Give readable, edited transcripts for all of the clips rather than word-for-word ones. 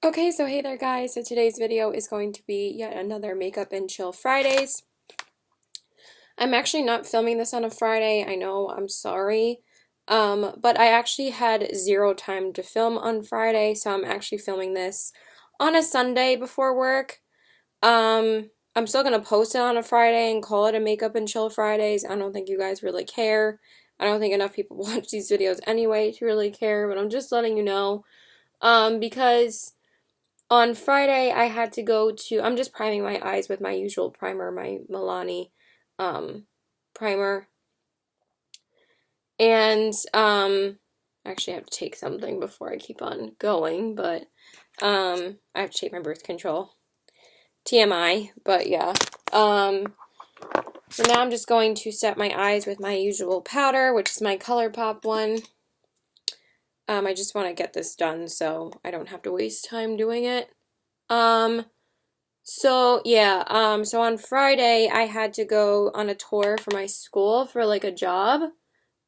Okay, so hey there guys, so today's video is going to be yet another Makeup and Chill Fridays. I'm actually not filming this on a Friday, I know, I'm sorry. But I actually had zero time to film on Friday, so I'm actually filming this on a Sunday before work. I'm still gonna post it on a Friday and call it a Makeup and Chill Fridays. I don't think you guys really care. I don't think enough people watch these videos anyway to really care, but I'm just letting you know. Because on Friday, I had to go to, I'm just priming my eyes with my usual primer, my Milani primer. And actually I have to take something before I keep on going, but I have to take my birth control. TMI, but yeah. So now I'm just going to set my eyes with my usual powder, which is my ColourPop one. I just want to get this done so I don't have to waste time doing it. So yeah, so on Friday I had to go on a tour for my school for like a job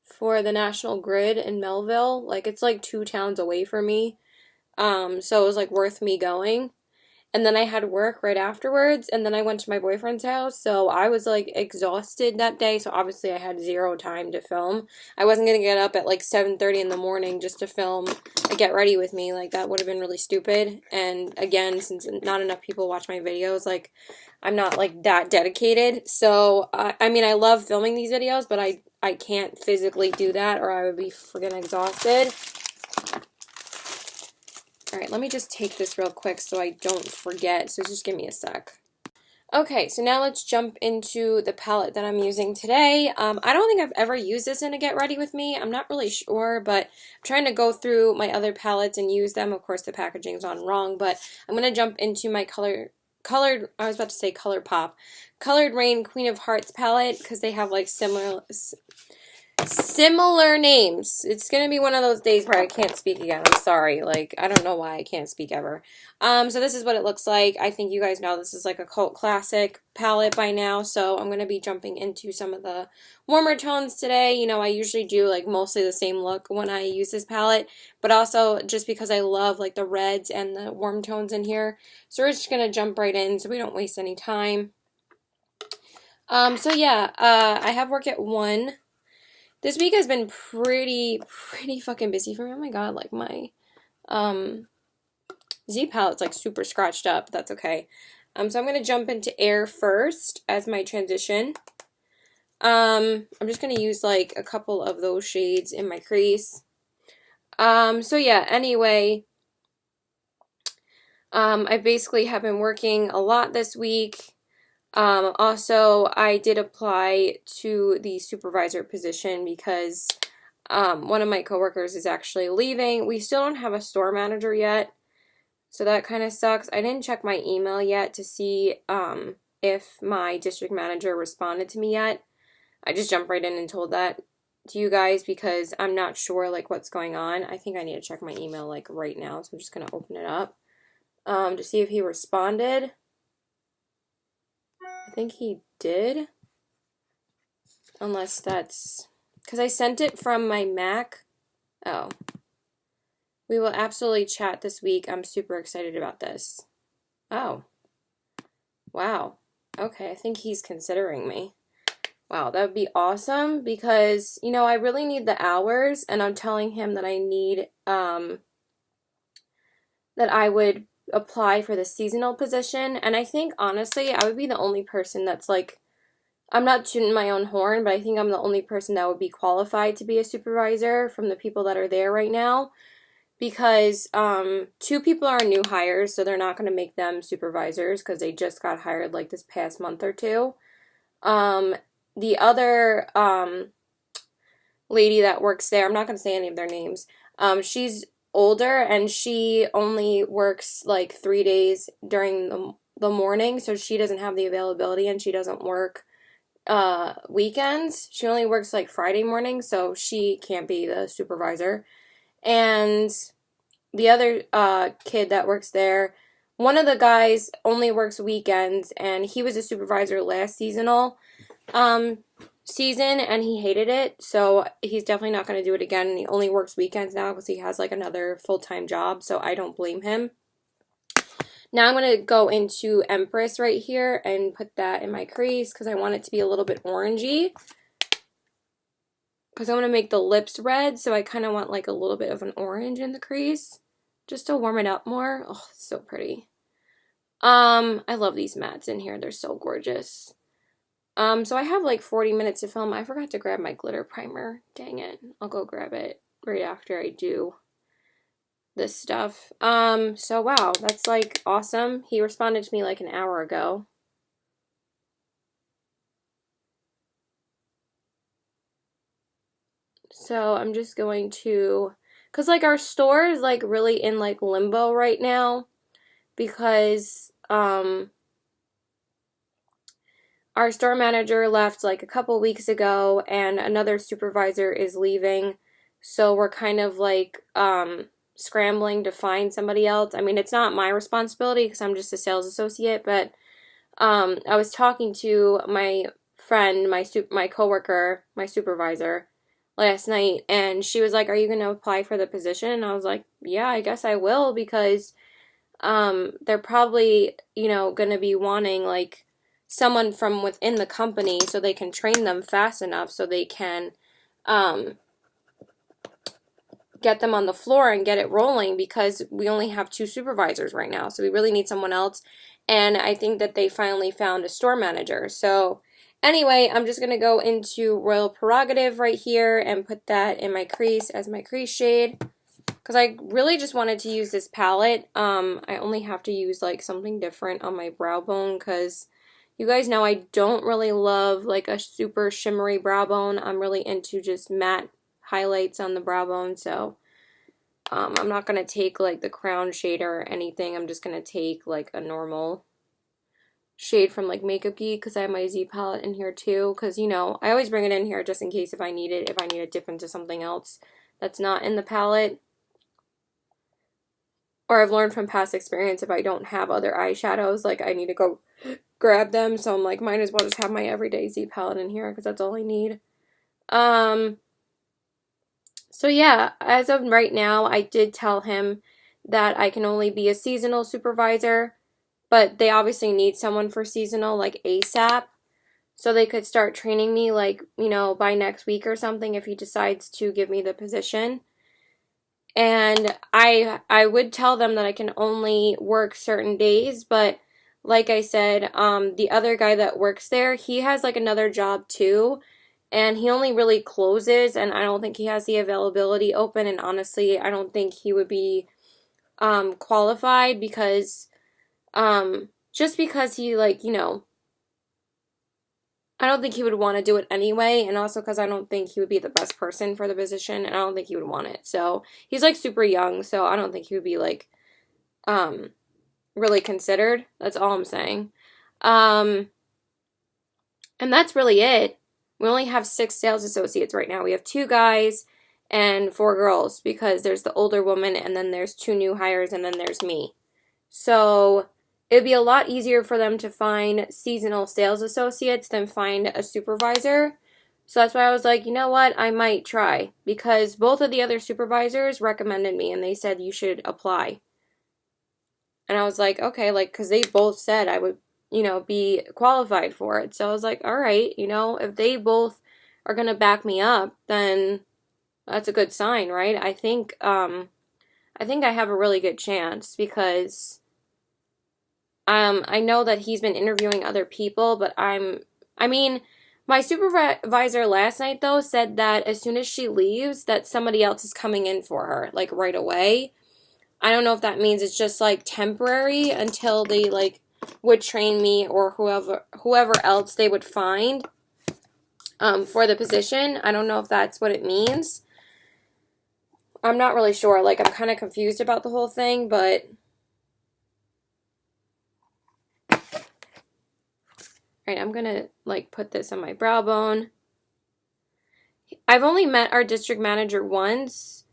for the National Grid in Melville. Like it's like 2 towns away from me. So it was like worth me going. And then I had work right afterwards, and then I went to my boyfriend's house, so I was like exhausted that day, so obviously I had zero time to film. I wasn't gonna get up at like 7:30 in the morning just to film a Get Ready With Me, like that would have been really stupid. And again, since not enough people watch my videos, like I'm not like that dedicated. So I mean, I love filming these videos, but I can't physically do that or I would be freaking exhausted. Alright, let me just take this real quick so I don't forget, so just give me a sec. Okay, so now let's jump into the palette that I'm using today. I don't think I've ever used this in a Get Ready With Me. I'm not really sure, but I'm trying to go through my other palettes and use them. Of course, the packaging's on wrong, but I'm going to jump into my colored, I was about to say ColourPop, Colored Raine Queen of Hearts palette, because they have like similar names. It's gonna be one of those days where I can't speak again. I'm sorry. Like, I don't know why I can't speak ever. So this is what it looks like. I think you guys know this is like a cult classic palette by now. So I'm gonna be jumping into some of the warmer tones today. You know, I usually do like mostly the same look when I use this palette, but also just because I love like the reds and the warm tones in here. So we're just gonna jump right in so we don't waste any time. So yeah, I have work at 1. This week has been pretty fucking busy for me. Oh my god, like my Z palette's like super scratched up. That's okay. So I'm gonna jump into Air first as my transition. I'm just gonna use like a couple of those shades in my crease. So yeah, anyway, I basically have been working a lot this week. Also, I did apply to the supervisor position because one of my coworkers is actually leaving. We still don't have a store manager yet, so that kind of sucks. I didn't check my email yet to see if my district manager responded to me yet. I just jumped right in and told that to you guys because I'm not sure like what's going on. I think I need to check my email like right now, so I'm just gonna open it up to see if he responded. I think he did, unless that's because I sent it from my Mac. Oh. We will absolutely chat this week. I'm super excited about this. Oh. Wow. Okay, I think he's considering me. Wow, that would be awesome because, you know, I really need the hours and I'm telling him that I need, that I would apply for the seasonal position. And I think, honestly, I would be the only person that's like, I'm not tooting my own horn, but I think I'm the only person that would be qualified to be a supervisor from the people that are there right now. Because 2 people are new hires, so they're not going to make them supervisors because they just got hired like this past month or 2. The other lady that works there, I'm not going to say any of their names, she's older and she only works like 3 days during the morning, so she doesn't have the availability and she doesn't work weekends. She only works like Friday morning, so she can't be the supervisor. And the other kid that works there, one of the guys only works weekends, and he was a supervisor last season, and he hated it, so he's definitely not going to do it again, and he only works weekends now because he has like another full-time job, so I don't blame him. Now I'm going to go into Empress right here and put that in my crease because I want it to be a little bit orangey. Because I want to make the lips red, so I kind of want like a little bit of an orange in the crease. Just to warm it up more. Oh, it's so pretty. I love these mattes in here. They're so gorgeous. So I have like 40 minutes to film. I forgot to grab my glitter primer. Dang it. I'll go grab it right after I do this stuff. So wow, that's like awesome. He responded to me like an hour ago. So I'm just going to, cause like our store is like really in like limbo right now because our store manager left like a couple weeks ago and another supervisor is leaving. So we're kind of like scrambling to find somebody else. I mean, it's not my responsibility because I'm just a sales associate, but I was talking to my friend, my coworker, my supervisor last night, and she was like, "Are you going to apply for the position?" And I was like, "Yeah, I guess I will because they're probably, you know, going to be wanting like someone from within the company so they can train them fast enough so they can get them on the floor and get it rolling because we only have 2 supervisors right now. So we really need someone else. And I think that they finally found a store manager. So anyway, I'm just going to go into Royal Prerogative right here and put that in my crease as my crease shade. Because I really just wanted to use this palette. I only have to use like something different on my brow bone because you guys know I don't really love like a super shimmery brow bone. I'm really into just matte highlights on the brow bone. So I'm not going to take like the crown shader or anything. I'm just going to take like a normal shade from like Makeup Geek because I have my Z palette in here too. Because, you know, I always bring it in here just in case if I need it, if I need to dip into something else that's not in the palette. Or I've learned from past experience if I don't have other eyeshadows, like I need to go grab them. So I'm like, might as well just have my everyday Z palette in here because that's all I need. So yeah, as of right now, I did tell him that I can only be a seasonal supervisor, but they obviously need someone for seasonal like ASAP. So they could start training me like, you know, by next week or something if he decides to give me the position. And I would tell them that I can only work certain days, but like I said, the other guy that works there, he has like another job too, and he only really closes, and I don't think he has the availability open, and honestly, I don't think he would be qualified because just because he like, you know, I don't think he would want to do it anyway, and also because I don't think he would be the best person for the position, and I don't think he would want it. So, he's like super young, so I don't think he would be like really considered. That's all I'm saying. And that's really it. We only have 6 sales associates right now. We have 2 guys and 4 girls because there's the older woman and then there's 2 new hires and then there's me. So it'd be a lot easier for them to find seasonal sales associates than find a supervisor. So that's why I was like, you know what, I might try. Because both of the other supervisors recommended me and they said you should apply. And I was like, okay, like, because they both said I would, you know, be qualified for it. So I was like, all right, you know, if they both are going to back me up, then that's a good sign, right? I think I have a really good chance because I know that he's been interviewing other people, but I mean, my supervisor last night though said that as soon as she leaves that somebody else is coming in for her like right away. I don't know if that means it's just like temporary until they like would train me or whoever else they would find for the position. I don't know if that's what it means. I'm not really sure. Like I'm kind of confused about the whole thing, but right, I'm gonna like put this on my brow bone. I've only met our district manager once,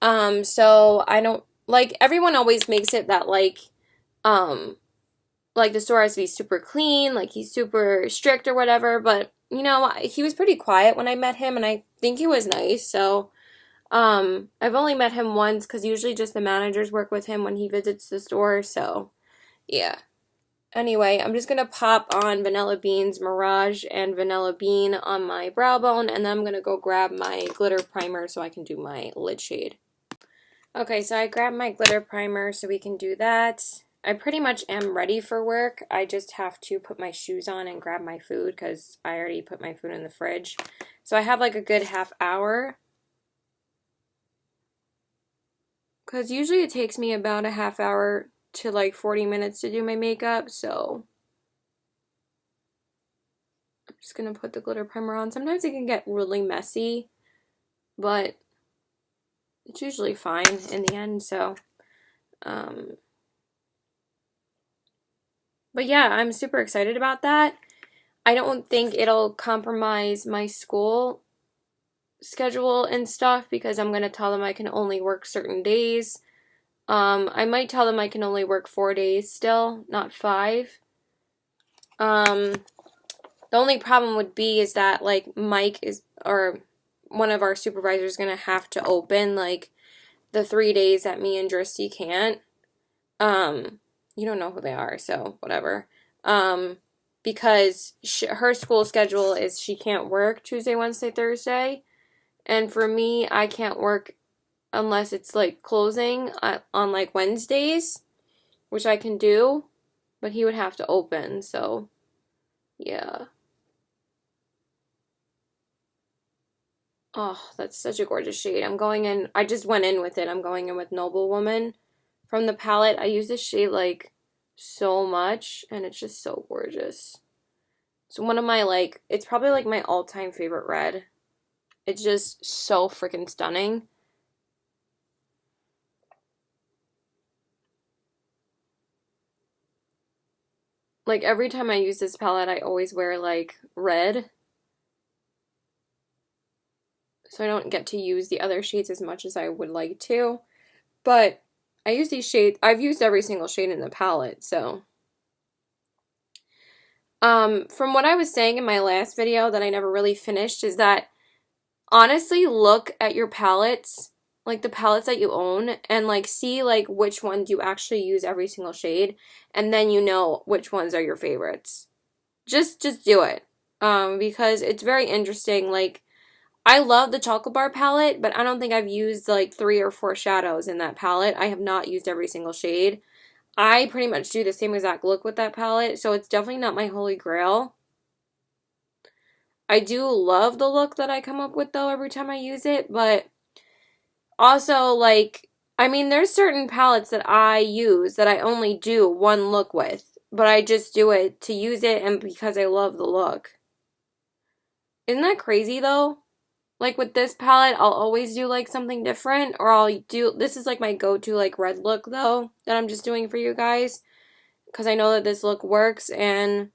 so I don't like everyone always makes it that like the store has to be super clean, like he's super strict or whatever, but you know, he was pretty quiet when I met him and I think he was nice. So I've only met him once because usually just the managers work with him when he visits the store. So Yeah. Anyway, I'm just gonna pop on Vanilla Bean's Mirage and Vanilla Bean on my brow bone, and then I'm gonna go grab my glitter primer so I can do my lid shade. Okay, so I grabbed my glitter primer so we can do that. I pretty much am ready for work. I just have to put my shoes on and grab my food because I already put my food in the fridge. So I have like a good half hour. Because usually it takes me about a half hour to like 40 minutes to do my makeup, so I'm just gonna put the glitter primer on. Sometimes it can get really messy, but it's usually fine in the end, so but yeah, I'm super excited about that. I don't think it'll compromise my school schedule and stuff because I'm gonna tell them I can only work certain days. I might tell them I can only work 4 days still, not 5. The only problem would be is that like Mike is, or one of our supervisors, gonna have to open like the 3 days that me and Dristy can't. You don't know who they are, so whatever. Because her school schedule is she can't work Tuesday, Wednesday, Thursday. And for me, I can't work unless it's like closing on like Wednesdays, which I can do, but he would have to open, so yeah. Oh, that's such a gorgeous shade. I'm going in, I just went in with it. I'm going in with Noble Woman from the palette. I use this shade like so much and it's just so gorgeous. It's one of my like, it's probably like my all-time favorite red. It's just so freaking stunning. Like every time I use this palette, I always wear like red. So I don't get to use the other shades as much as I would like to. But I use these shades, I've used every single shade in the palette, so. From what I was saying in my last video that I never really finished is that honestly look at your palettes, like the palettes that you own, and like see like which ones you actually use every single shade, and then you know which ones are your favorites. Just do it. Because it's very interesting. Like I love the Chocolate Bar palette, but I don't think I've used like 3 or 4 shadows in that palette. I have not used every single shade. I pretty much do the same exact look with that palette, so it's definitely not my holy grail. I do love the look that I come up with though every time I use it, but also like, I mean, there's certain palettes that I use that I only do one look with, but I just do it to use it and because I love the look. Isn't that crazy though? Like with this palette, I'll always do like something different, or I'll do, this is like my go-to like red look though, that I'm just doing for you guys, because I know that this look works, and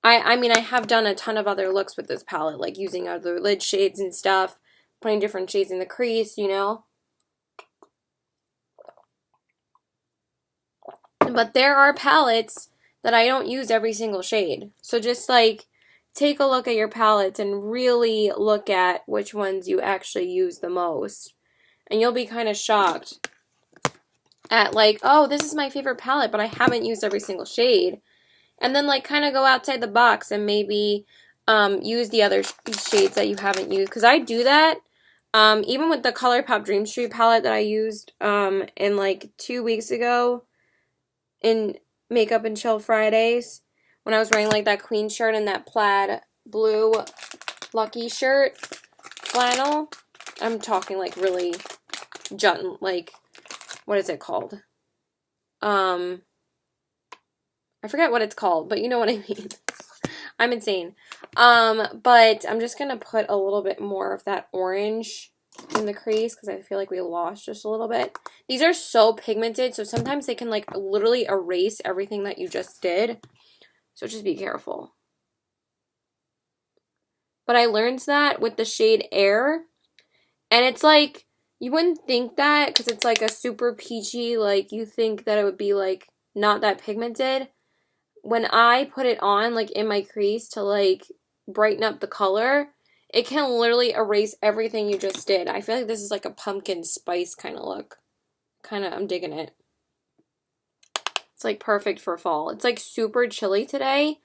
I mean, I have done a ton of other looks with this palette, like using other lid shades and stuff, putting different shades in the crease, you know? But there are palettes that I don't use every single shade. So just like take a look at your palettes and really look at which ones you actually use the most. And you'll be kind of shocked at like, oh, this is my favorite palette, but I haven't used every single shade. And then like kind of go outside the box and maybe use the other shades that you haven't used. Because I do that. Even with the ColourPop Dream Street palette that I used in like 2 weeks ago in Makeup and Chill Fridays, when I was wearing like that queen shirt and that plaid blue Lucky shirt flannel. I'm talking like really like, what is it called? I forget what it's called, but you know what I mean. I'm insane. But I'm just gonna put a little bit more of that orange in the crease because I feel like we lost just a little bit. These are so pigmented, so sometimes they can like literally erase everything that you just did. So just be careful. But I learned that with the shade Air, and it's like, you wouldn't think that because it's like a super peachy, like you think that it would be like not that pigmented. When I put it on like in my crease to like brighten up the color, it can literally erase everything you just did. I feel like this is like a pumpkin spice kind of look. I'm digging it. It's like perfect for fall. It's like super chilly today.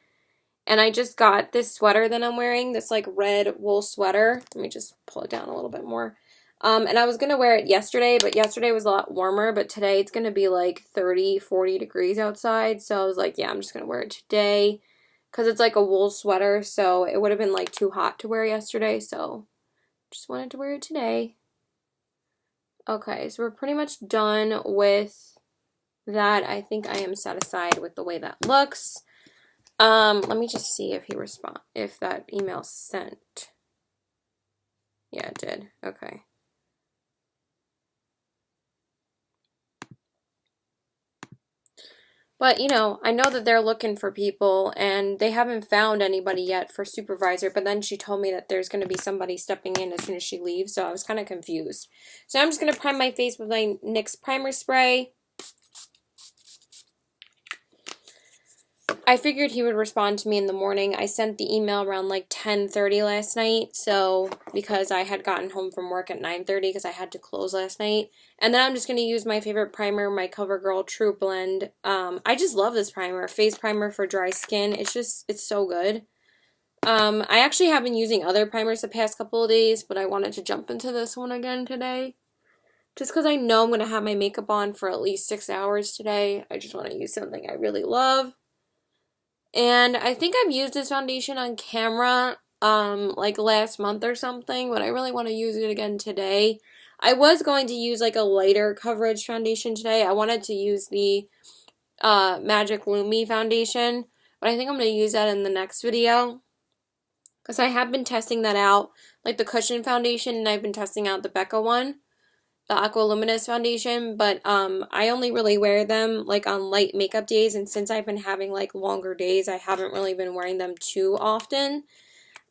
And I just got this sweater that I'm wearing, this like red wool sweater. Let me just pull it down a little bit more. And I was going to wear it yesterday, but yesterday was a lot warmer. But today it's going to be like 30, 40 degrees outside. So I was like, yeah, I'm just going to wear it today. Because it's like a wool sweater, so it would have been like too hot to wear yesterday. So just wanted to wear it today. Okay, so we're pretty much done with that. I think I am satisfied with the way that looks. Let me just see if that email sent. Yeah, it did. Okay. But, you know, I know that they're looking for people and they haven't found anybody yet for supervisor, but then she told me that there's going to be somebody stepping in as soon as she leaves, so I was kind of confused. So I'm just going to prime my face with my NYX primer spray. I figured he would respond to me in the morning. I sent the email around like 10:30 last night, so because I had gotten home from work at 9:30 because I had to close last night. And then I'm just going to use my favorite primer, my CoverGirl True Blend. I just love this primer, face primer for dry skin. It's so good. I actually have been using other primers the past couple of days, but I wanted to jump into this one again today. Just because I know I'm going to have my makeup on for at least 6 hours today. I just want to use something I really love. And I think I've used this foundation on camera, like last month or something, but I really want to use it again today. I was going to use like a lighter coverage foundation today. I wanted to use the Magic Lumi foundation, but I think I'm going to use that in the next video. Because I have been testing that out, like the cushion foundation, and I've been testing out the Becca one, the Aqua Luminous foundation, but I only really wear them like on light makeup days, and since I've been having like longer days, I haven't really been wearing them too often.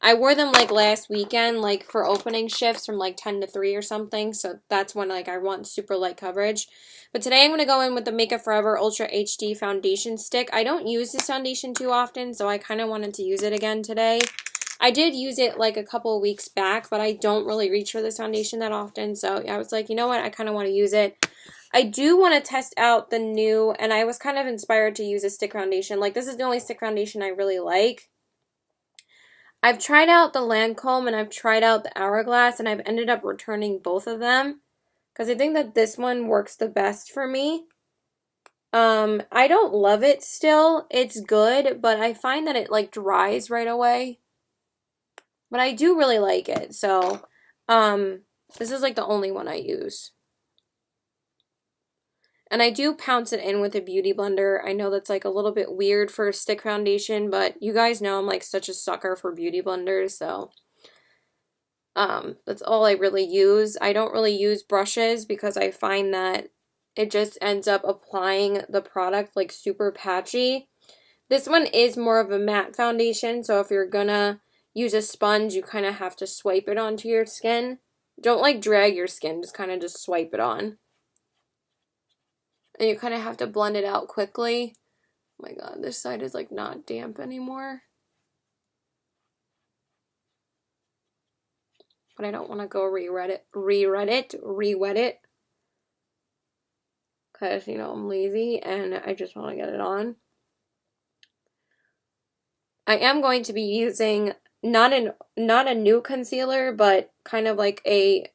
I wore them like last weekend, like for opening shifts from like 10 to 3 or something, so that's when like I want super light coverage. But today I'm going to go in with the Makeup Forever Ultra HD foundation stick. I don't use this foundation too often, so I kind of wanted to use it again today. I did use it like a couple of weeks back, but I don't really reach for this foundation that often. So I was like, you know what? I kind of want to use it. I do want to test out the new, and I was kind of inspired to use a stick foundation. Like, this is the only stick foundation I really like. I've tried out the Lancome and I've tried out the Hourglass, and I've ended up returning both of them because I think that this one works the best for me. I don't love it still. It's good, but I find that it like dries right away. But I do really like it, so this is like the only one I use. And I do pounce it in with a beauty blender. I know that's like a little bit weird for a stick foundation, but you guys know I'm like such a sucker for beauty blenders, so that's all I really use. I don't really use brushes because I find that it just ends up applying the product like super patchy. This one is more of a matte foundation, so if you're gonna use a sponge, you kind of have to swipe it onto your skin. Don't like drag your skin, just kind of just swipe it on. And you kind of have to blend it out quickly. Oh my god, this side is like not damp anymore. But I don't want to go re-wet it. Because, you know, I'm lazy and I just want to get it on. I am going to be using not a new concealer, but kind of like a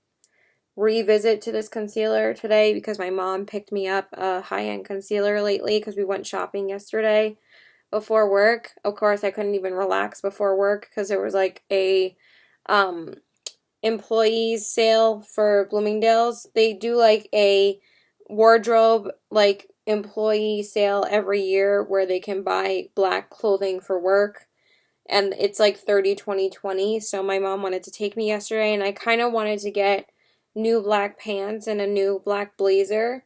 revisit to this concealer today because my mom picked me up a high-end concealer lately because we went shopping yesterday before work. Of course, I couldn't even relax before work because there was like a employees sale for Bloomingdale's. They do like a wardrobe like employee sale every year where they can buy black clothing for work. And it's like 30, 20, 20. So my mom wanted to take me yesterday, and I kind of wanted to get new black pants and a new black blazer.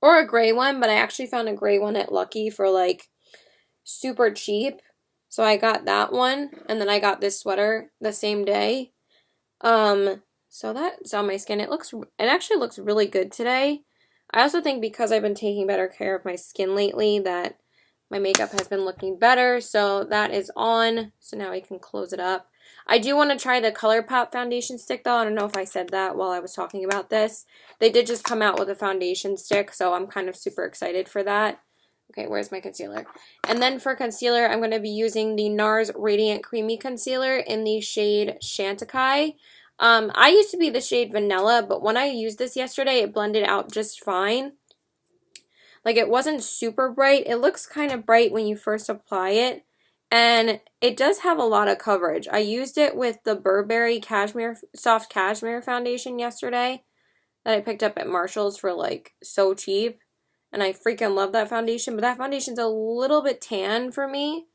Or a gray one, but I actually found a gray one at Lucky for like super cheap. So I got that one, and then I got this sweater the same day. So that's on my skin. It actually looks really good today. I also think because I've been taking better care of my skin lately that my makeup has been looking better, so that is on. So now I can close it up. I do want to try the ColourPop foundation stick though. I don't know if I said that while I was talking about this. They did just come out with a foundation stick, so I'm kind of super excited for that. Okay, where's my concealer? And then for concealer, I'm going to be using the NARS Radiant Creamy Concealer in the shade Chantecaille. I used to be the shade Vanilla, but when I used this yesterday, it blended out just fine. Like, it wasn't super bright. It looks kind of bright when you first apply it, and it does have a lot of coverage. I used it with the Burberry Soft Cashmere Foundation yesterday that I picked up at Marshall's for, like, so cheap. And I freaking love that foundation, but that foundation's a little bit tan for me.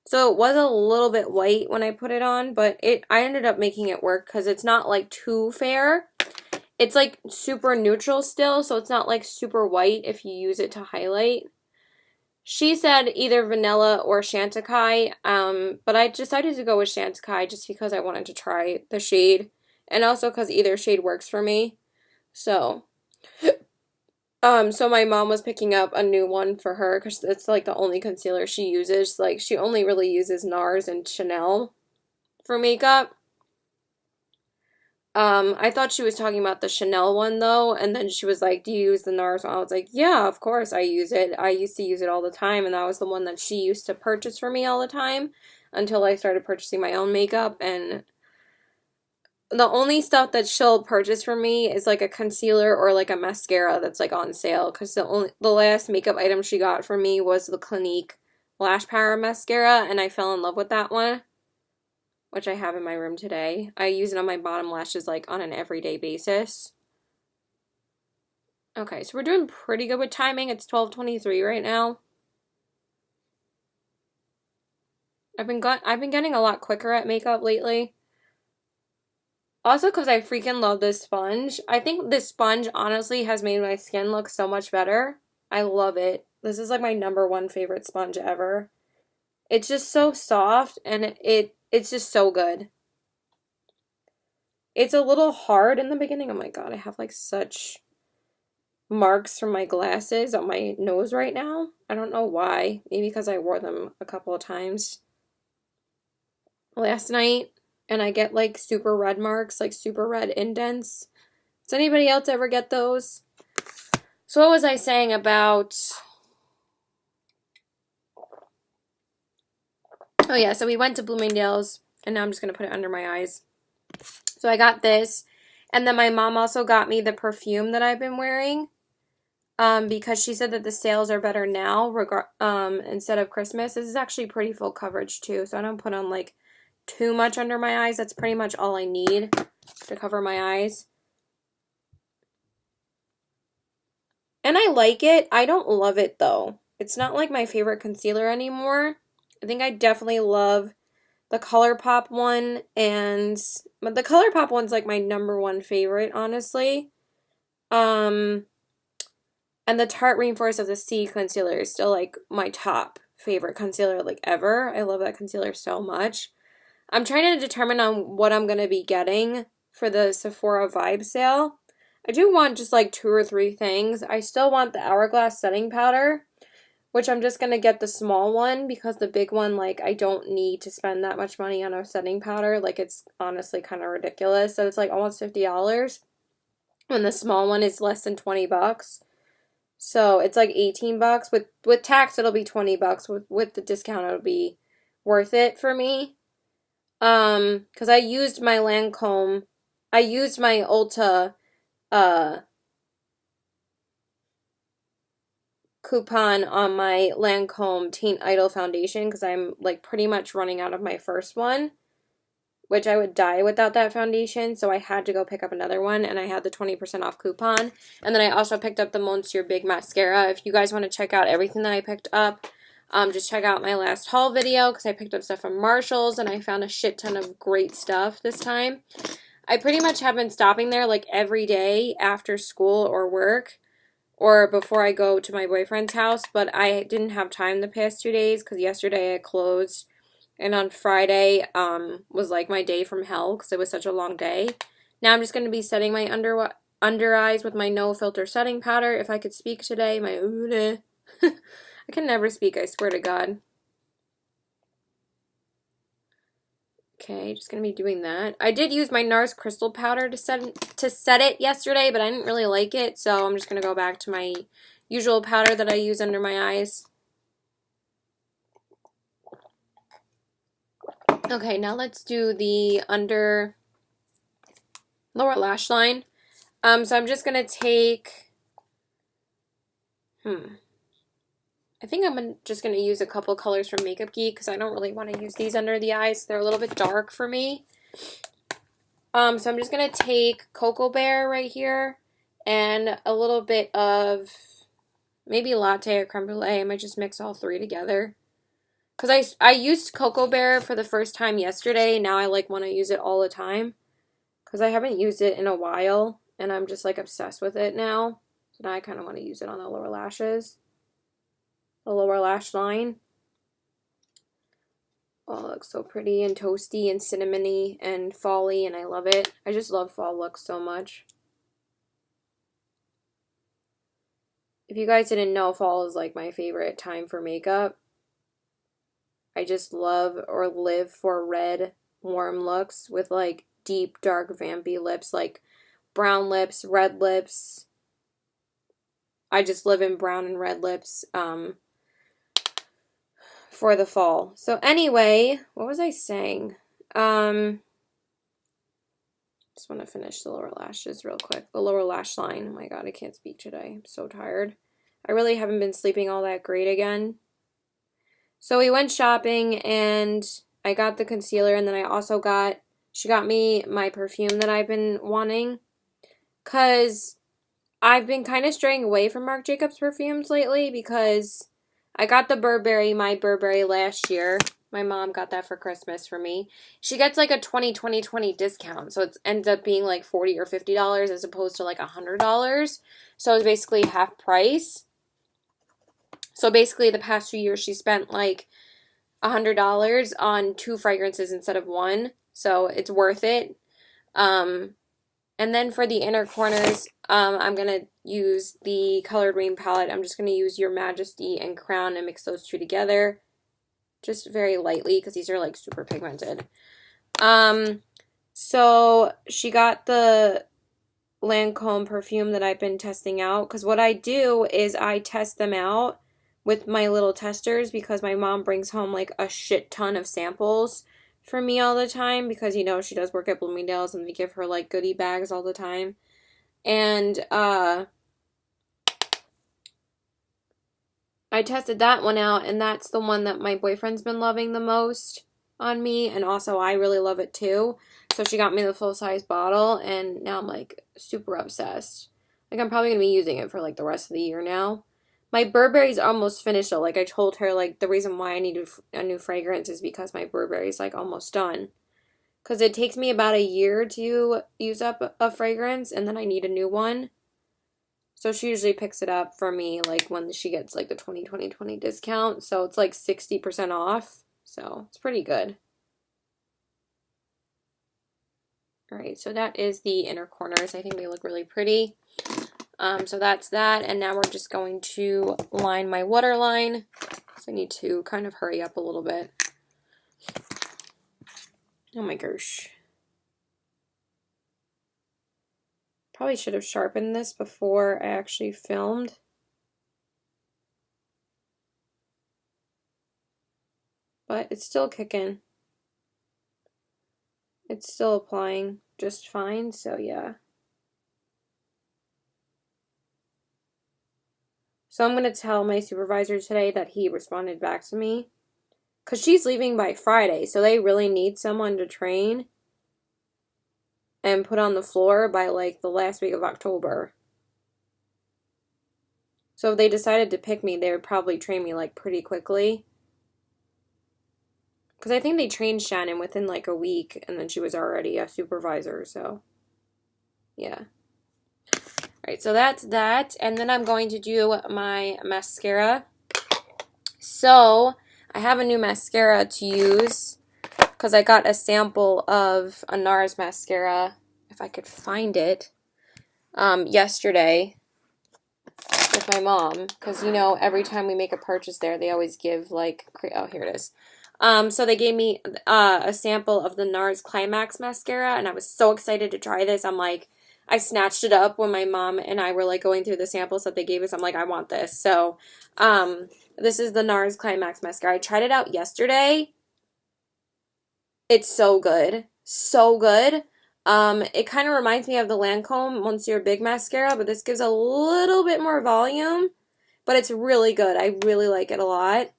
So it was a little bit white when I put it on, but I ended up making it work because it's not like too fair. It's like super neutral still, so it's not like super white if you use it to highlight. She said either vanilla or Chantecaille, but I decided to go with Chantecaille just because I wanted to try the shade, and also because either shade works for me. So my mom was picking up a new one for her because it's like the only concealer she uses. Like, she only really uses NARS and Chanel for makeup. I thought she was talking about the Chanel one though, and then she was like, do you use the NARS one? I was like, yeah, of course I use it. I used to use it all the time, and that was the one that she used to purchase for me all the time until I started purchasing my own makeup, and the only stuff that she'll purchase for me is like a concealer or like a mascara that's like on sale, because the last makeup item she got for me was the Clinique Lash Power Mascara, and I fell in love with that one, which I have in my room today. I use it on my bottom lashes like on an everyday basis. Okay, so we're doing pretty good with timing. It's 12:23 right now. I've been getting a lot quicker at makeup lately. Also, because I freaking love this sponge. I think this sponge honestly has made my skin look so much better. I love it. This is like my #1 favorite sponge ever. It's just so soft, and it's just so good. It's a little hard in the beginning. Oh my god, I have like such marks from my glasses on my nose right now. I don't know why. Maybe because I wore them a couple of times last night. And I get like super red marks, like super red indents. Does anybody else ever get those? So what was I saying about... Oh yeah, so we went to Bloomingdale's, and now I'm just going to put it under my eyes. So I got this, and then my mom also got me the perfume that I've been wearing, because she said that the sales are better now, instead of Christmas. This is actually pretty full coverage too, so I don't put on like too much under my eyes. That's pretty much all I need to cover my eyes. And I like it. I don't love it though. It's not like my favorite concealer anymore. I think I definitely love the ColourPop one, but the ColourPop one's like my #1 favorite, honestly. And the Tarte Reinforce of the Sea concealer is still like my top favorite concealer like ever. I love that concealer so much. I'm trying to determine on what I'm going to be getting for the Sephora Vibe sale. I do want just like 2 or 3 things. I still want the Hourglass setting powder, which I'm just going to get the small one because the big one, like, I don't need to spend that much money on a setting powder. Like, it's honestly kind of ridiculous. So it's like almost $50 when the small one is less than 20 bucks. So it's like 18 bucks. With tax, it'll be 20 bucks. With the discount, it'll be worth it for me. Because I used my Lancome, I used my Ulta, coupon on my Lancome Teint Idol foundation because I'm like pretty much running out of my first one, which I would die without that foundation, so I had to go pick up another one, and I had the 20% off coupon. And then I also picked up the Monsieur Big Mascara. If you guys want to check out everything that I picked up, just check out my last haul video because I picked up stuff from Marshall's, and I found a shit ton of great stuff this time. I pretty much have been stopping there like every day after school or work, or before I go to my boyfriend's house, but I didn't have time the past 2 days because yesterday I closed, and on Friday was like my day from hell because it was such a long day. Now I'm just going to be setting my under eyes with my no filter setting powder. If I could speak today, my I can never speak, I swear to God. Okay, just gonna be doing that. I did use my NARS crystal powder to set it yesterday, but I didn't really like it, so I'm just gonna go back to my usual powder that I use under my eyes. Okay, now let's do the lower lash line. So I'm just gonna take, I think I'm just gonna use a couple colors from Makeup Geek because I don't really want to use these under the eyes. They're a little bit dark for me. So I'm just gonna take Cocoa Bear right here and a little bit of maybe latte or creme brulee. I might just mix all three together. Because I used Cocoa Bear for the first time yesterday. Now I like want to use it all the time. Because I haven't used it in a while. And I'm just like obsessed with it now. So now I kind of want to use it on the lower lashes. The lower lash line. Oh, it looks so pretty and toasty and cinnamony and fall-y. And I love it. I just love fall looks so much. If you guys didn't know, fall is like my favorite time for makeup. I just love or live for red, warm looks with like deep, dark, vampy lips, like brown lips, red lips. I just live in brown and red lips for the fall. So anyway, what was I saying? Just want to finish the lower lashes real quick. The lower lash line. Oh my god, I can't speak today. I'm so tired. I really haven't been sleeping all that great again. So we went shopping and I got the concealer and then I also she got me my perfume that I've been wanting. Because I've been kind of straying away from Marc Jacobs perfumes lately because I got the Burberry, my Burberry last year. My mom got that for Christmas for me. She gets like a 20 discount. So it ends up being like $40 or $50 as opposed to like $100. So it's basically half price. So basically the past 2 years she spent like $100 on 2 fragrances instead of 1. So it's worth it. And then for the inner corners, I'm going to use the Colored Raine palette. I'm just going to use Your Majesty and Crown and mix those two together. Just very lightly because these are like super pigmented. So she got the Lancome perfume that I've been testing out. Because what I do is I test them out with my little testers because my mom brings home like a shit ton of samples for me all the time because, you know, she does work at Bloomingdale's and they give her like goodie bags all the time. And I tested that one out and that's the one that my boyfriend's been loving the most on me, and also I really love it too. So she got me the full-size bottle and now I'm like super obsessed. Like I'm probably going to be using it for like the rest of the year now. My Burberry's almost finished though. Like I told her, like the reason why I need a new fragrance is because my Burberry's like almost done. Because it takes me about a year to use up a fragrance and then I need a new one. So she usually picks it up for me like when she gets like the 20 discount. So it's like 60% off. So it's pretty good. Alright, so that is the inner corners. I think they look really pretty. So that's that, and now we're just going to line my waterline. So I need to kind of hurry up a little bit. Oh my gosh. Probably should have sharpened this before I actually filmed. But it's still kicking. It's still applying just fine, so yeah. So I'm going to tell my supervisor today that he responded back to me. Because she's leaving by Friday, so they really need someone to train and put on the floor by like the last week of October. So if they decided to pick me, they would probably train me like pretty quickly. Because I think they trained Shannon within like a week and then she was already a supervisor, so yeah. Alright, so that's that. And then I'm going to do my mascara. So I have a new mascara to use because I got a sample of a NARS mascara, if I could find it, yesterday with my mom. Because, you know, every time we make a purchase there, they always give like, oh, here it is. So they gave me a sample of the NARS Climax mascara, and I was so excited to try this. I'm like, I snatched it up when my mom and I were like going through the samples that they gave us. I'm like, I want this. So, this is the NARS Climax mascara. I tried it out yesterday. It's so good. So good. It kind of reminds me of the Lancome Monsieur Big Mascara, but this gives a little bit more volume, but it's really good. I really like it a lot.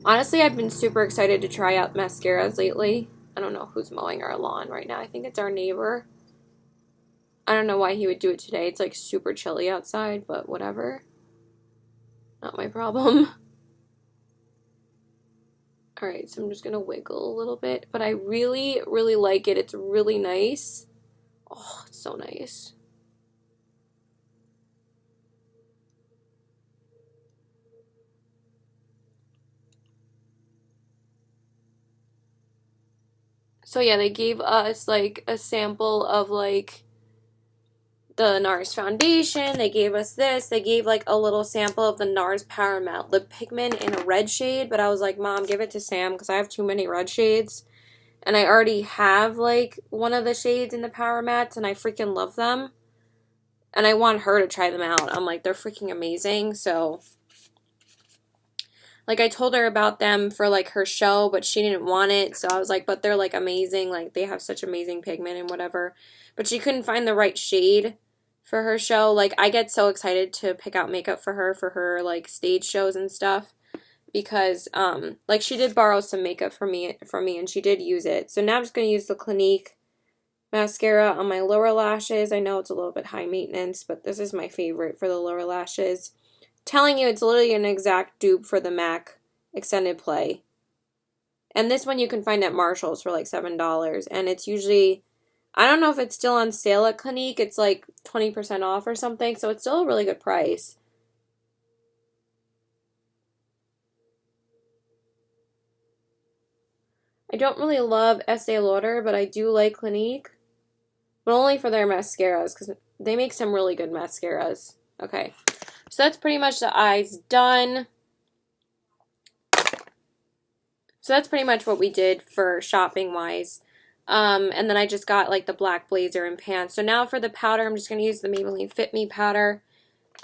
Honestly, I've been super excited to try out mascaras lately. I don't know who's mowing our lawn right now. I think it's our neighbor. I don't know why he would do it today. It's like super chilly outside, but whatever. Not my problem. Alright, so I'm just going to wiggle a little bit. But I really, really like it. It's really nice. Oh, it's so nice. So yeah, they gave us like a sample of like the NARS foundation. They gave us this. They gave like a little sample of the NARS Power Matte Lip Pigment in a red shade. But I was like, Mom, give it to Sam because I have too many red shades. And I already have like one of the shades in the Power Mattes and I freaking love them. And I want her to try them out. I'm like, they're freaking amazing. So, like, I told her about them for like her show, but she didn't want it. So I was like, but they're like amazing. Like, they have such amazing pigment and whatever. But she couldn't find the right shade for her show. Like, I get so excited to pick out makeup for her like stage shows and stuff. Because, like, she did borrow some makeup from me and she did use it. So now I'm just going to use the Clinique mascara on my lower lashes. I know it's a little bit high maintenance, but this is my favorite for the lower lashes. Telling you, it's literally an exact dupe for the MAC Extended Play. And this one you can find at Marshall's for like $7. And it's usually, I don't know if it's still on sale at Clinique. It's like 20% off or something. So it's still a really good price. I don't really love Estee Lauder, but I do like Clinique. But only for their mascaras, because they make some really good mascaras. Okay, so that's pretty much the eyes done. So that's pretty much what we did for shopping-wise. And then I just got, like, the black blazer and pants. So now for the powder, I'm just going to use the Maybelline Fit Me powder.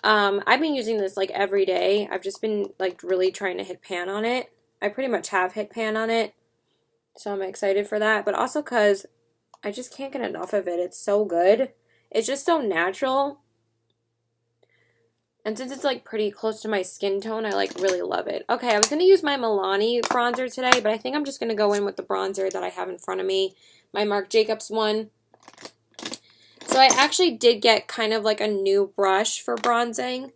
I've been using this, like, every day. I've just been, like, really trying to hit pan on it. I pretty much have hit pan on it. So I'm excited for that. But also because I just can't get enough of it. It's so good. It's just so natural. And since it's like pretty close to my skin tone, I like really love it. Okay, I was going to use my Milani bronzer today, but I think I'm just going to go in with the bronzer that I have in front of me. My Marc Jacobs one. So I actually did get kind of like a new brush for bronzing.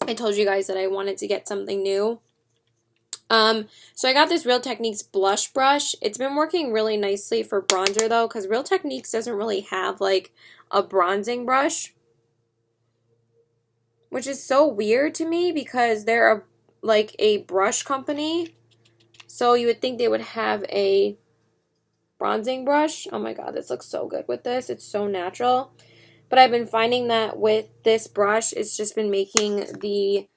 I told you guys that I wanted to get something new. So I got this Real Techniques blush brush. It's been working really nicely for bronzer though, because Real Techniques doesn't really have like a bronzing brush, which is so weird to me because they're like a brush company. So you would think they would have a bronzing brush. Oh my god, this looks so good with this. It's so natural. But I've been finding that with this brush, it's just been making the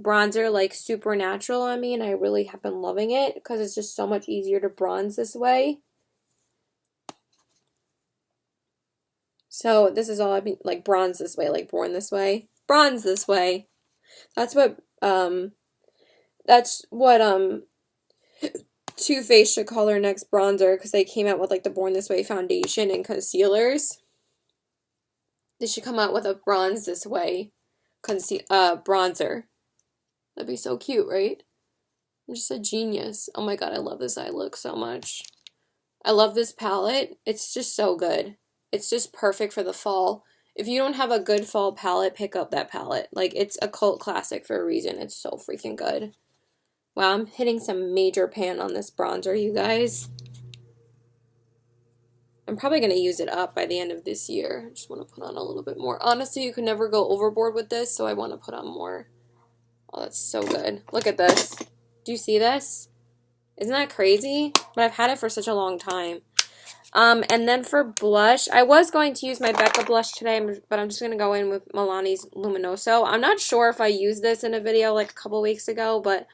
bronzer like super natural on me, and I really have been loving it because it's just so much easier to bronze this way. So this is all I've been like bronze this way, like born this way, bronze this way. That's what Too Faced should call their next bronzer because they came out with like the Born This Way foundation and concealers. They should come out with a bronze this way bronzer. That'd be so cute, right? I'm just a genius. Oh my god, I love this eye look so much. I love this palette. It's just so good. It's just perfect for the fall. If you don't have a good fall palette, pick up that palette. Like, it's a cult classic for a reason. It's so freaking good. Wow, I'm hitting some major pan on this bronzer, you guys. I'm probably going to use it up by the end of this year. I just want to put on a little bit more. Honestly, you can never go overboard with this, so I want to put on more. Oh, that's so good. Look at this. Do you see this? Isn't that crazy? But I've had it for such a long time. And then for blush, I was going to use my Becca blush today, but I'm just going to go in with Milani's Luminoso. I'm not sure if I used this in a video like a couple weeks ago, but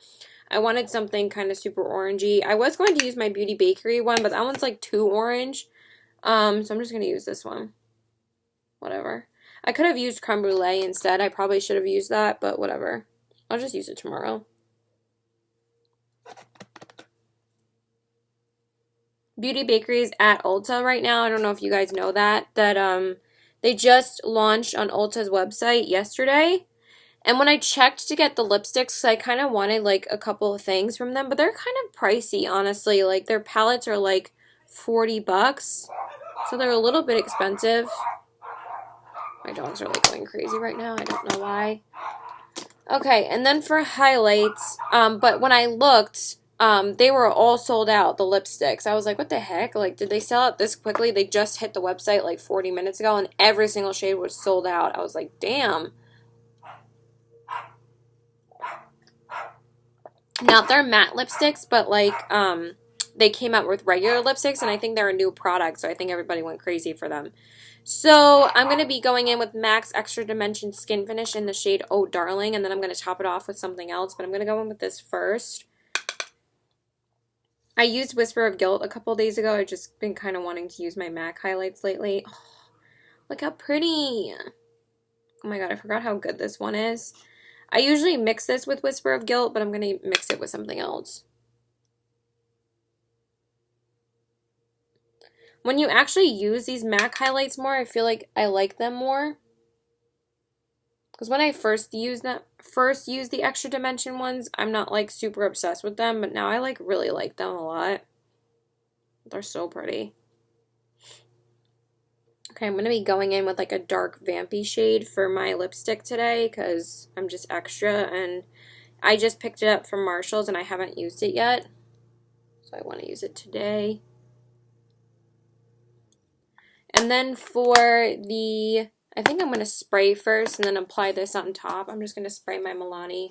I wanted something kind of super orangey. I was going to use my Beauty Bakery one, but that one's like too orange. So I'm just going to use this one. Whatever. I could have used Creme Brulee instead. I probably should have used that, but whatever. I'll just use it tomorrow. Beauty Bakery's at Ulta right now. I don't know if you guys know that they just launched on Ulta's website yesterday. And when I checked to get the lipsticks, I kind of wanted like a couple of things from them, but they're kind of pricey, honestly. Like their palettes are like 40 bucks. So they're a little bit expensive. My dogs are like going crazy right now. I don't know why. Okay, and then for highlights, but when I looked, they were all sold out, the lipsticks. I was like, what the heck? Like, did they sell out this quickly? They just hit the website like 40 minutes ago, and every single shade was sold out. I was like, damn. Now, they're matte lipsticks, but like, they came out with regular lipsticks, and I think they're a new product, so I think everybody went crazy for them. So, I'm going to be going in with MAC's Extra Dimension Skin Finish in the shade Oh Darling, and then I'm going to top it off with something else, but I'm going to go in with this first. I used Whisper of Guilt a couple days ago. I've just been kind of wanting to use my MAC highlights lately. Oh, look how pretty. Oh my god, I forgot how good this one is. I usually mix this with Whisper of Guilt, but I'm going to mix it with something else. When you actually use these MAC highlights more, I feel like I like them more. Because when I first used the Extra Dimension ones, I'm not like super obsessed with them, but now I like really like them a lot. They're so pretty. Okay, I'm going to be going in with like a dark vampy shade for my lipstick today because I'm just extra, and I just picked it up from Marshall's and I haven't used it yet. So I want to use it today. And then for the, I think I'm going to spray first and then apply this on top. I'm just going to spray my Milani.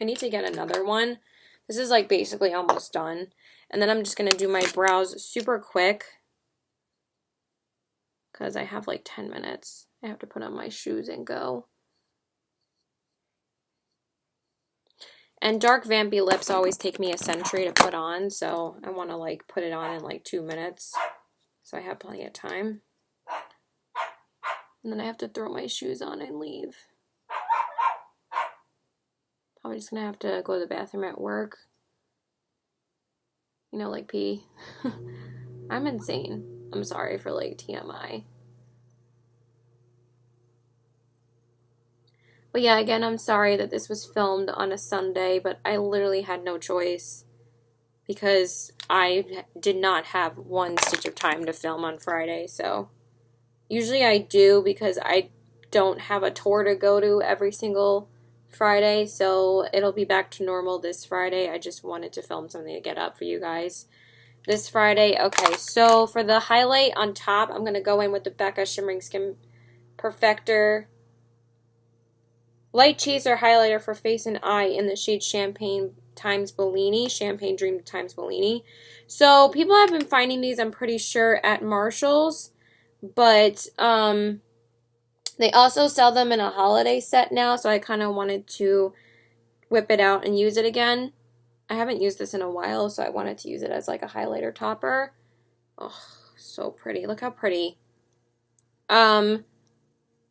I need to get another one. This is like basically almost done. And then I'm just going to do my brows super quick because I have like 10 minutes. I have to put on my shoes and go. And dark vampy lips always take me a century to put on, so I want to like put it on in like 2 minutes. So I have plenty of time. And then I have to throw my shoes on and leave. Probably just gonna have to go to the bathroom at work. You know, like pee. I'm insane. I'm sorry for like TMI. But yeah, again, I'm sorry that this was filmed on a Sunday, but I literally had no choice because I did not have one stitch of time to film on Friday. So usually I do because I don't have a tour to go to every single Friday. So it'll be back to normal this Friday. I just wanted to film something to get up for you guys this Friday. Okay, so for the highlight on top, I'm going to go in with the Becca Shimmering Skin Perfector Light Chaser Highlighter for Face and Eye in the shade Champagne times Bellini. Champagne Dream times Bellini. So people have been finding these, I'm pretty sure, at Marshall's. But they also sell them in a holiday set now. So I kind of wanted to whip it out and use it again. I haven't used this in a while, so I wanted to use it as like a highlighter topper. Oh, so pretty. Look how pretty.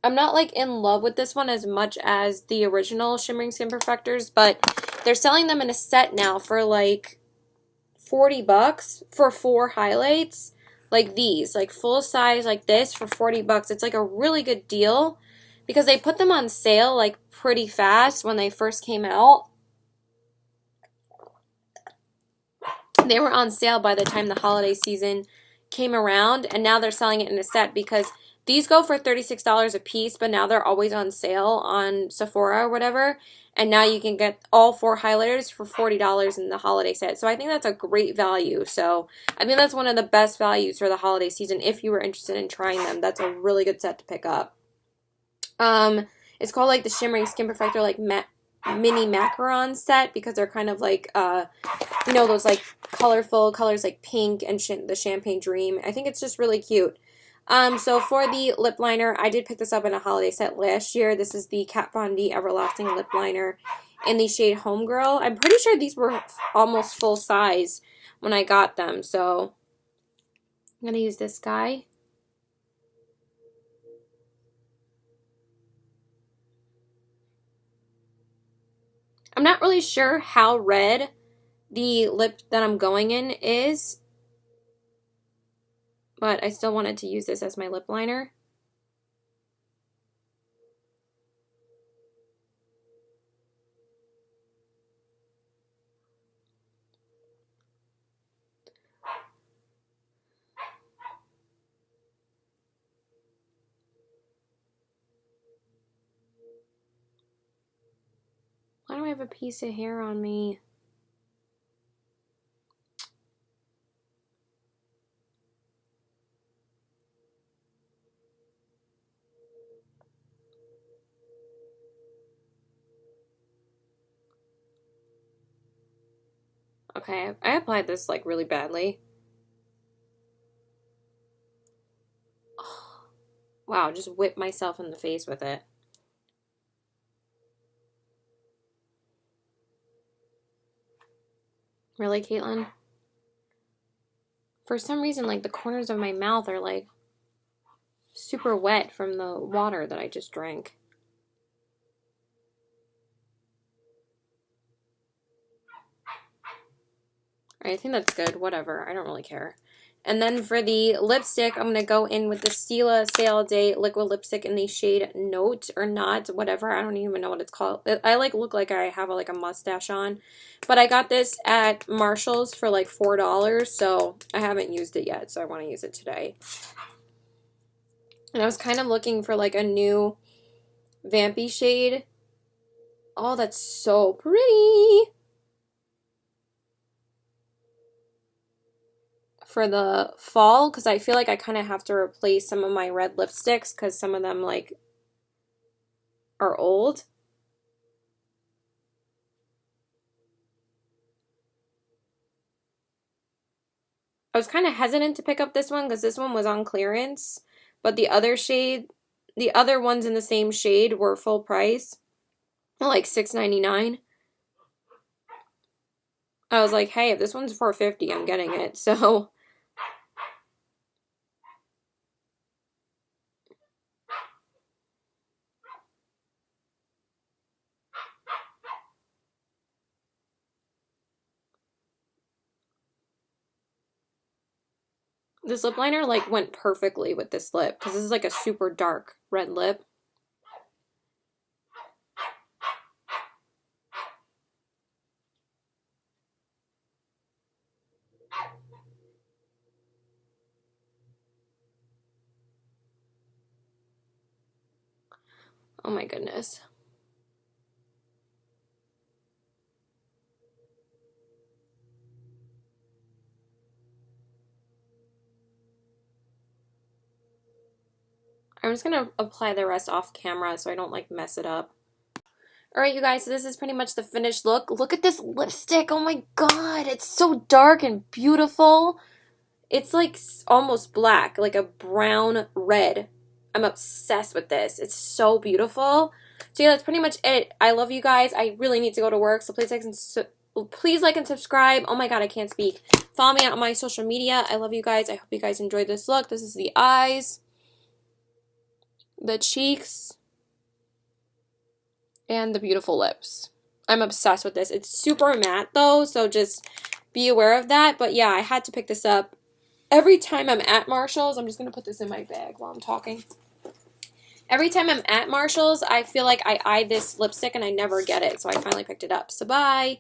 I'm not like in love with this one as much as the original Shimmering Skin Perfectors, but they're selling them in a set now for like 40 bucks for 4 highlights. Like these, like full size like this for 40 bucks. It's like a really good deal because they put them on sale like pretty fast when they first came out. They were on sale by the time the holiday season came around, and now they're selling it in a set because these go for $36 a piece, but now they're always on sale on Sephora or whatever, and now you can get all 4 highlighters for $40 in the holiday set. So I think that's a great value. So I think that's one of the best values for the holiday season if you were interested in trying them. That's a really good set to pick up. It's called like the Shimmering Skin Perfector like mini macaron set because they're kind of like, you know, those like colorful colors like pink and the Champagne Dream. I think it's just really cute. So for the lip liner, I did pick this up in a holiday set last year. This is the Kat Von D Everlasting Lip Liner in the shade Homegirl. I'm pretty sure these were almost full size when I got them, so I'm going to use this guy. I'm not really sure how red the lip that I'm going in is, but I still wanted to use this as my lip liner. Why do I have a piece of hair on me? Okay, I applied this like really badly. Oh, wow, just whipped myself in the face with it. Really, Caitlin? For some reason, like the corners of my mouth are like super wet from the water that I just drank. Alright, I think that's good. Whatever. I don't really care. And then for the lipstick, I'm going to go in with the Stila Sale Day liquid lipstick in the shade Note or Not, whatever. I don't even know what it's called. I like look like I have like a mustache on. But I got this at Marshall's for like $4, so I haven't used it yet, so I want to use it today. And I was kind of looking for like a new vampy shade. Oh, that's so pretty. For the fall, because I feel like I kind of have to replace some of my red lipsticks because some of them like are old. I was kind of hesitant to pick up this one because this one was on clearance, but the other ones in the same shade were full price, like $6.99. I was like, hey, if this one's $4.50, I'm getting it. So this lip liner like went perfectly with this lip because this is like a super dark red lip. Oh my goodness. I'm just going to apply the rest off camera so I don't like mess it up. Alright, you guys, so this is pretty much the finished look. Look at this lipstick. Oh my god, it's so dark and beautiful. It's like almost black, like a brown red. I'm obsessed with this. It's so beautiful. So yeah, that's pretty much it. I love you guys. I really need to go to work, so please like and subscribe. Oh my god, I can't speak. Follow me on my social media. I love you guys. I hope you guys enjoyed this look. This is the eyes, the cheeks, and the beautiful lips. I'm obsessed with this. It's super matte though, so just be aware of that. But yeah, I had to pick this up. Every time I'm at Marshall's, I'm just going to put this in my bag while I'm talking. Every time I'm at Marshall's, I feel like I eye this lipstick and I never get it, so I finally picked it up. So bye!